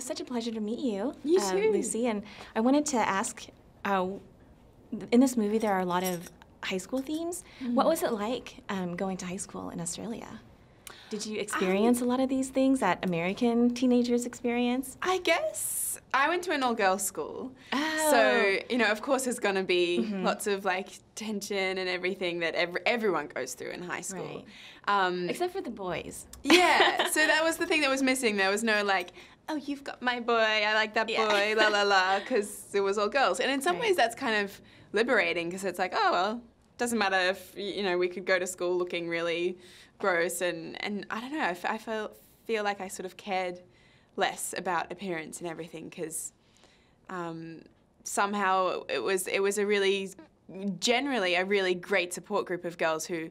it's such a pleasure to meet you. You too. Lucy. And I wanted to ask, in this movie there are a lot of high school themes. What was it like going to high school in Australia? Did you experience a lot of these things that American teenagers experience? I guess I went to an all-girls school. Oh. So, you know, of course there's going to be lots of, like, tension and everything that everyone goes through in high school. Right. Except for the boys. Yeah, so that was the thing that was missing. There was no, like, oh, you've got my boy, I like that boy, la la la, because it was all girls. And in some ways that's kind of liberating, because it's like, oh, well, doesn't matter if, you know, we could go to school looking really gross, and I don't know, I feel like I sort of cared less about appearance and everything, because somehow it was a really, generally a really great support group of girls who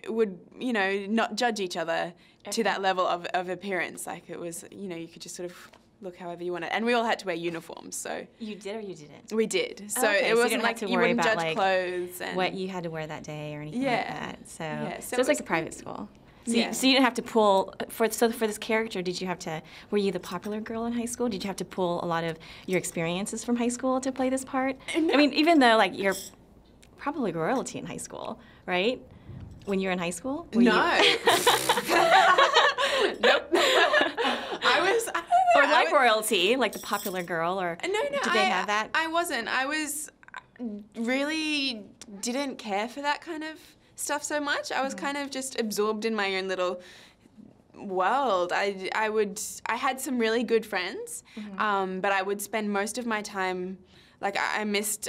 would, you know, not judge each other to that level of appearance. Like, it was, you know, you could just sort of look however you wanted, and we all had to wear uniforms. So you did or you didn't? We did. So okay, it wasn't you like you wouldn't about, judge like, clothes and what you had to wear that day or anything like that. So so it was like a private school. So, Yeah. so you didn't have to pull for this character. Did you have to? Were you the popular girl in high school? Did you have to pull a lot of your experiences from high school to play this part? No. I mean, even though like you're probably royalty in high school, right? When you're in high school? Were No. Nope. Or like royalty, like the popular girl, or No, did they have that? I wasn't. I really didn't care for that kind of stuff so much. I was kind of just absorbed in my own little world. I had some really good friends, but I would spend most of my time, like, I missed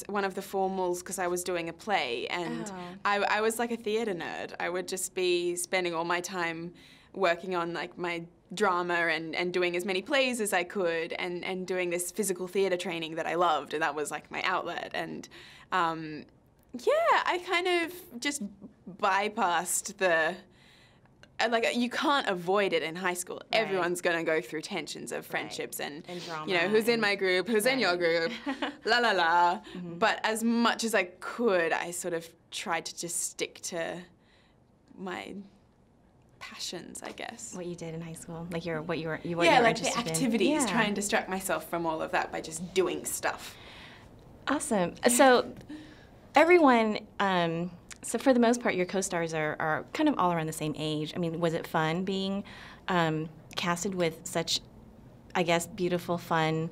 one of the formals because I was doing a play, and I was like a theatre nerd. I would just be spending all my time working on, like, my drama and doing as many plays as I could, and doing this physical theatre training that I loved, and that was like my outlet. And yeah, I kind of just bypassed like, you can't avoid it in high school. Right. Everyone's going to go through tensions of friendships and drama, you know, who's in my group, who's in your group, la la la. But as much as I could, I sort of tried to just stick to my passions, I guess. What you did in high school, like what you were like interested the activities, in. Yeah. try and distract myself from all of that by just doing stuff. Awesome. So everyone, so for the most part, your co-stars are kind of all around the same age. I mean, was it fun being casted with such, I guess, beautiful, fun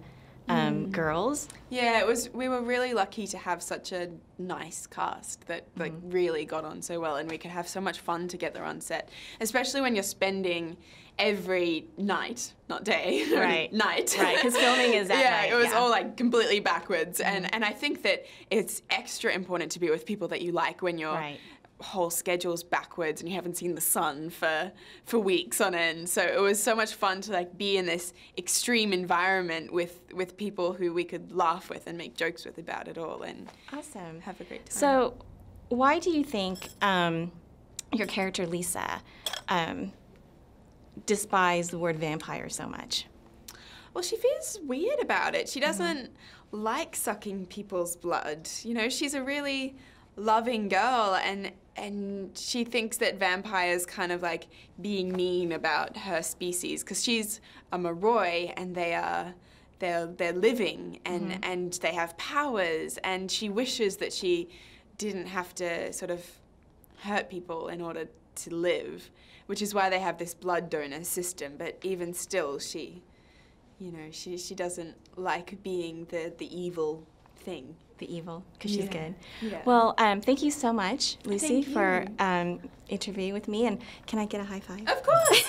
girls? Yeah, it was. We were really lucky to have such a nice cast that like really got on so well, and we could have so much fun together on set, especially when you're spending every night, not day, right? night, right? Because filming is at night. It was all like completely backwards, and I think that it's extra important to be with people that you like when your whole schedule's backwards and you haven't seen the sun for weeks on end. So it was so much fun to like be in this extreme environment with people who we could laugh with and make jokes with about it all, and awesome, have a great time. So why do you think your character Lisa despised the word vampire so much? Well, she feels weird about it. She doesn't like sucking people's blood. You know, she's a really loving girl, and she thinks that vampires kind of like being mean about her species, because she's a Moroi and they're living and they have powers, and she wishes that she didn't have to sort of hurt people in order to live, which is why they have this blood donor system. But even still, she doesn't like being the evil thing. The evil, because she's good. Yeah. Well, thank you so much, Lucy, for interviewing with me. And can I get a high five? Of course.